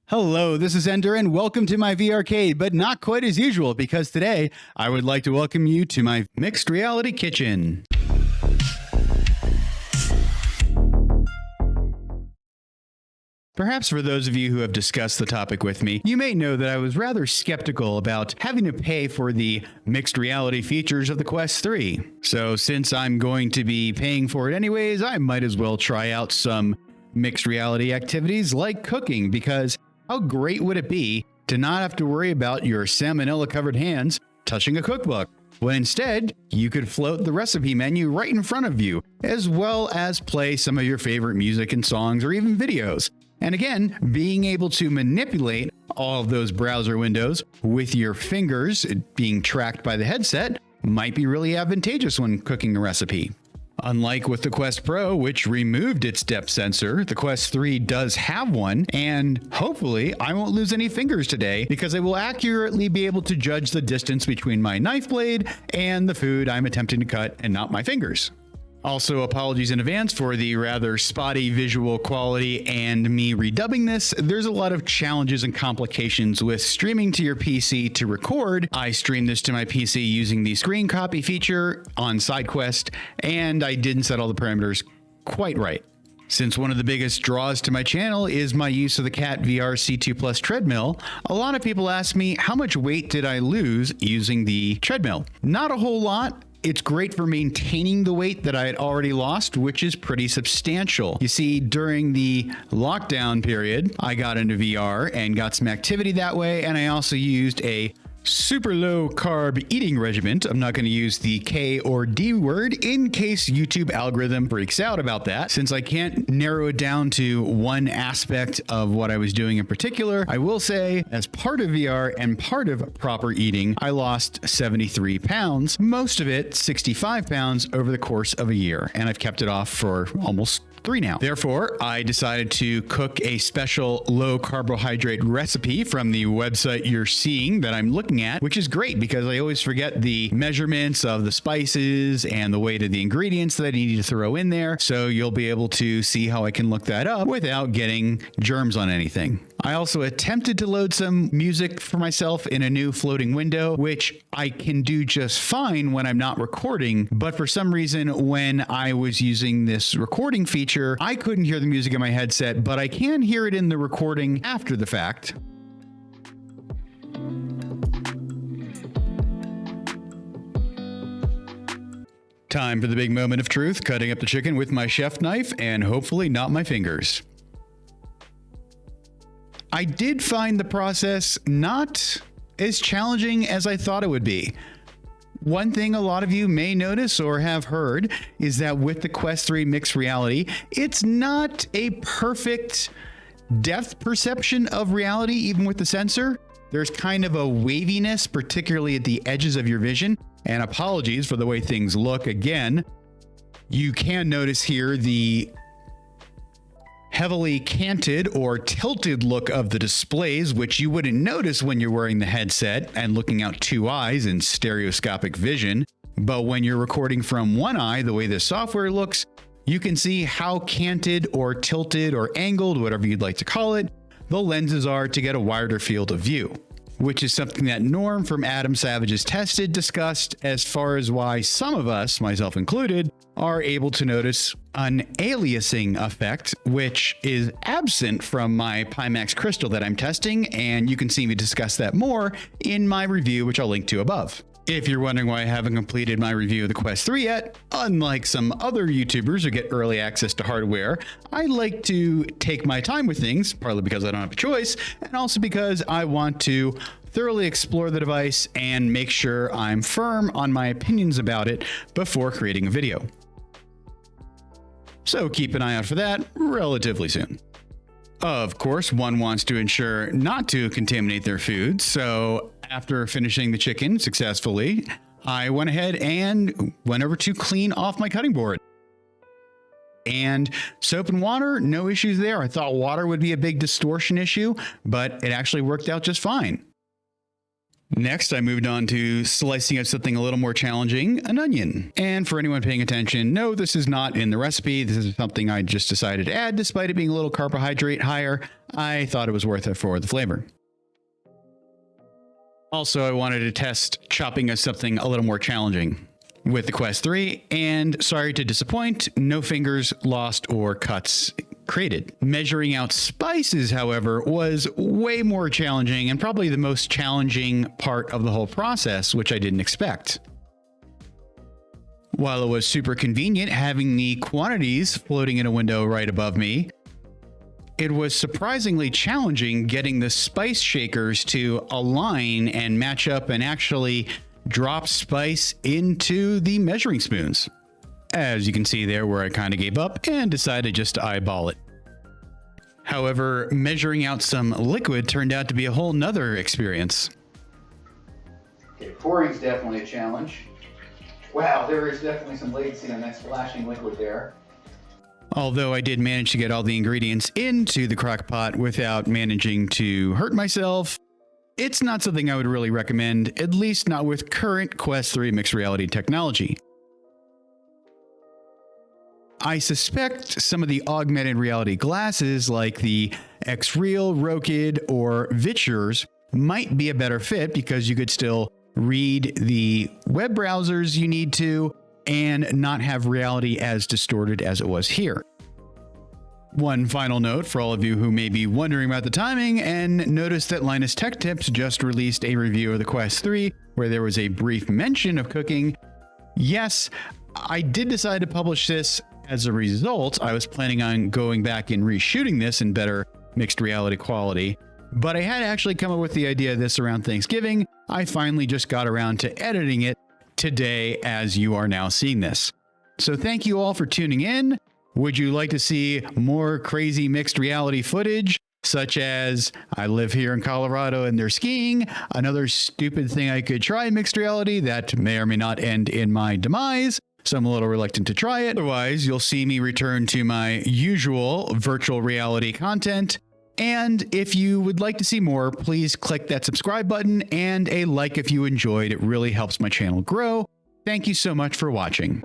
Hello, this is Ender and welcome to my VRcade, but not quite as usual because today I would like to welcome you to my mixed reality kitchen. Perhaps for those of you who have discussed the topic with me, you may know that I was rather skeptical about having to pay for the mixed reality features of the Quest 3. So since I'm going to be paying for it anyways, I might as well try out some mixed reality activities like cooking, because how great would it be to not have to worry about your salmonella covered hands touching a cookbook, when instead you could float the recipe menu right in front of you, as well as play some of your favorite music and songs or even videos. And again, being able to manipulate all of those browser windows with your fingers being tracked by the headset might be really advantageous when cooking a recipe. Unlike with the Quest Pro, which removed its depth sensor, the Quest 3 does have one, and hopefully I won't lose any fingers today because I will accurately be able to judge the distance between my knife blade and the food I'm attempting to cut and not my fingers. Also, apologies in advance for the rather spotty visual quality and me redubbing this. There's a lot of challenges and complications with streaming to your PC to record. I streamed this to my PC using the screen copy feature on SideQuest, and I didn't set all the parameters quite right. Since one of the biggest draws to my channel is my use of the Cat VR C2 Plus treadmill, a lot of people ask me how much weight did I lose using the treadmill. Not a whole lot. It's great for maintaining the weight that I had already lost, which is pretty substantial. You see, during the lockdown period, I got into VR and got some activity that way, and I also used a super low carb eating regimen. I'm not going to use the K or D word in case YouTube algorithm freaks out about that. Since I can't narrow it down to one aspect of what I was doing in particular, I will say as part of VR and part of proper eating, I lost 73 pounds, most of it 65 pounds over the course of a year. And I've kept it off for almost 3 now. Therefore, I decided to cook a special low carbohydrate recipe from the website you're seeing that I'm looking at, which is great because I always forget the measurements of the spices and the weight of the ingredients that I need to throw in there. So you'll be able to see how I can look that up without getting germs on anything. I also attempted to load some music for myself in a new floating window, which I can do just fine when I'm not recording. But for some reason, when I was using this recording feature, I couldn't hear the music in my headset, but I can hear it in the recording after the fact. Time for the big moment of truth, cutting up the chicken with my chef knife and hopefully not my fingers. I did find the process not as challenging as I thought it would be. One thing a lot of you may notice or have heard is that with the Quest 3 mixed reality, it's not a perfect depth perception of reality, even with the sensor. There's kind of a waviness, particularly at the edges of your vision. And apologies for the way things look again. You can notice here the heavily canted or tilted look of the displays, which you wouldn't notice when you're wearing the headset and looking out 2 eyes in stereoscopic vision. But when you're recording from 1 eye, the way the software looks, you can see how canted or tilted or angled, whatever you'd like to call it, the lenses are to get a wider field of view, which is something that Norm from Adam Savage's Tested discussed as far as why some of us, myself included, are able to notice an aliasing effect, which is absent from my Pimax crystal that I'm testing, and you can see me discuss that more in my review, which I'll link to above. If you're wondering why I haven't completed my review of the Quest 3 yet, unlike some other YouTubers who get early access to hardware, I like to take my time with things, partly because I don't have a choice, and also because I want to thoroughly explore the device and make sure I'm firm on my opinions about it before creating a video. So keep an eye out for that relatively soon. Of course, one wants to ensure not to contaminate their food, so after finishing the chicken successfully, I went ahead and went over to clean off my cutting board. And soap and water, no issues there. I thought water would be a big distortion issue, but it actually worked out just fine. Next, I moved on to slicing up something a little more challenging, an onion. And for anyone paying attention, no, this is not in the recipe. This is something I just decided to add despite it being a little carbohydrate higher. I thought it was worth it for the flavor. Also, I wanted to test chopping as something a little more challenging with the Quest 3, and sorry to disappoint, no fingers lost or cuts created. Measuring out spices, however, was way more challenging and probably the most challenging part of the whole process, which I didn't expect. While it was super convenient having the quantities floating in a window right above me, it was surprisingly challenging getting the spice shakers to align and match up and actually drop spice into the measuring spoons. As you can see there where I kind of gave up and decided just to eyeball it. However, measuring out some liquid turned out to be a whole nother experience. Okay, pouring's definitely a challenge. Wow, there is definitely some latency on that splashing liquid there. Although I did manage to get all the ingredients into the crock pot without managing to hurt myself, it's not something I would really recommend, at least not with current Quest 3 mixed reality technology. I suspect some of the augmented reality glasses like the X-Real, Rokid, or Vitsures might be a better fit because you could still read the web browsers you need to and not have reality as distorted as it was here. One final note for all of you who may be wondering about the timing and notice that Linus Tech Tips just released a review of the Quest 3 where there was a brief mention of cooking. Yes, I did decide to publish this as a result. I was planning on going back and reshooting this in better mixed reality quality, but I had actually come up with the idea of this around Thanksgiving. I finally just got around to editing it today as you are now seeing this. So thank you all for tuning in. Would you like to see more crazy mixed reality footage, such as I live here in Colorado and they're skiing, another stupid thing I could try mixed reality that may or may not end in my demise, so I'm a little reluctant to try it. Otherwise, you'll see me return to my usual virtual reality content. And if you would like to see more, please click that subscribe button and a like if you enjoyed. It really helps my channel grow. Thank you so much for watching.